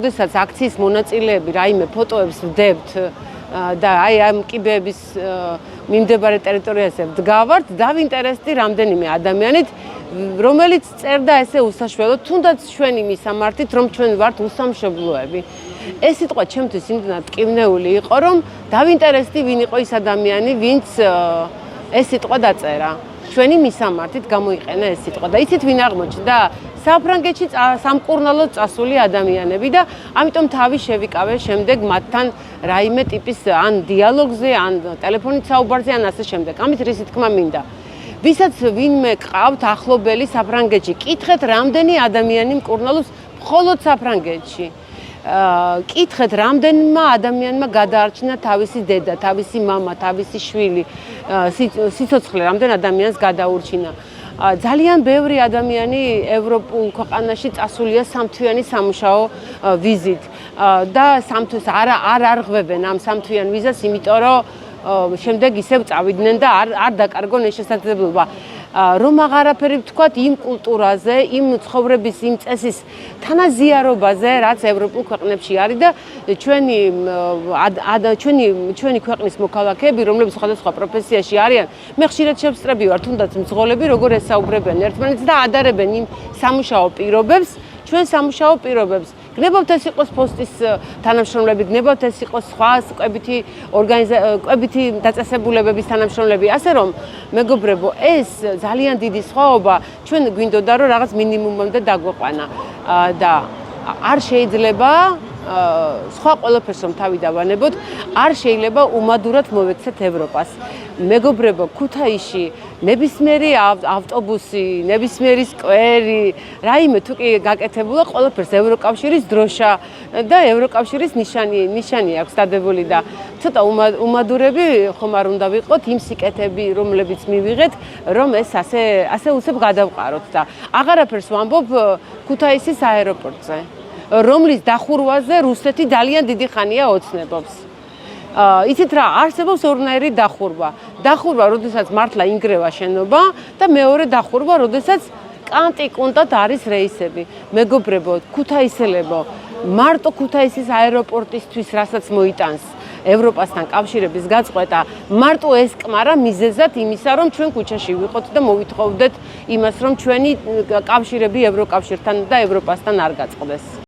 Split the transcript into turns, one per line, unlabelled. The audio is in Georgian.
როდესაც აქციის მონაწილეები რაიმე ფოტოებს ვდებთ და აი ამ კიბეების მიმდებარე ტერიტორიაზე ვდგავართ, დავინტერესდი რამდენიმე ადამიანით, რომელიც წერდა ესე უსაშველოდ, თუნდაც ჩვენი მისამართით, რომ ჩვენ ვართ უსამშობლოები. ეს სიტყვა ჩემთვის იმდენად მტკივნეული იყო, რომ დავინტერესდი, ვინ იყო ის ადამიანი, ვინც ეს სიტყვა დაწერა. ჩვენი მისამართით გამოიყენა ეს სიტყვა და იცით ვინ აღმოჩნდა? საფრანგეთში სამკურნალოდ წასული ადამიანები და ამიტომ თავი შევიკავე შემდეგ მათთან რაიმე ტიპის ან დიალოგზე, ან ტელეფონით საუბარზე, ან ასე შემდეგ. ამით რისი თქმა მინდა. ვისაც ვინმე ყავთ ახლობელი საფრანგეთში, კითხეთ რამდენი ადამიანი მკურნალობს მხოლოდ საფრანგეთში. კითხეთ რამდენმა ადამიანმა გადაარჩინა თავისი დედა, თავისი მამა, თავისი შვილი, სიცოცხლე რამდენ ადამიანს გადაურჩინა. ძალიან ბევრი ადამიანი ევროპულ ქვეყანაში წასულია სამთვიანი სამუშაო ვიზით და სამთვის არ არღვევენ ამ სამთვიან ვიზას, იმიტომ რომ შემდეგ ისევ წავიდნენ და არ დაკარგონ ეს შესაძლებლობა. რომ აღარაფერი ვთქვათ იმ კულტურაზე, იმ ცხოვრების, იმ წესის თანაზიარობაზე, რაც ევროპულ ქვეყნებში არის და ჩვენი ქვეყნის მოქალაქეები, რომლებიც სხვადასხვა პროფესიაში არიან, მე ხშირად შევსწრები ვარ, თუნდაც მძღოლები, როგორ ესაუბრებიან ერთმანეთს და ადარებენ იმ სამუშაო პირობებს, ჩვენ სამუშაო პირობებს. გნებავთ ეს იყოს პოსტის თანამშრომლები, გნებავთ ეს იყოს სხვა კვებითი დაწესებულებების თანამშრომლები, ასე რომ მეგობრებო, ეს ძალიან დიდი სხვაობა ჩვენ გვინდოდა რომ რაღაც მინიმუმამდე დაგვეყვანა და არ შეიძლება სხვა ყველაფერს რომ თავი დავანებოთ, არ შეიძლება უმადურად მოვექცეთ ევროპას. მეგობრებო, ქუთაისში ნებისმიერი ავტობუსი, ნებისმიერი სკვერი, რაიმე თუ კი გაკეთებულა, ყველაფერს ევროკავშირის დროშა და ევროკავშირის ნიშანი აქვს დადებული და ცოტა უმადურები ხომ არ უნდა ვიყოთ იმ სიკეთები, რომლებიც მივიღეთ, რომ ეს ასე უცებ გადავყაროთ და აღარაფერს ვამბობ ქუთაისის აეროპორტზე, რომლის დახურვაზე რუსეთი ძალიან დიდი ხანია ოცნებობს. იცით რა, არსებობს ორნაირი დახურვა. დახურვა, როდესაც მართლა ინგრევა შენობა და მეორე დახურვა, როდესაც კანტიკუნტად არის რეისები. მეგობრებო, ქუთაისელებო, მარტო ქუთაისის აეროპორტისთვის, რასაც მოიტანს ევროპასთან კავშირების გაწყვეტა, მარტო ეს კმარა მიზეზად იმისა, რომ ჩვენ ქუჩაში ვიყოთ და მოვითხოვდეთ იმას, რომ ჩვენი კავშირები ევროკავშირთან და ევროპასთან არ გაწყდეს.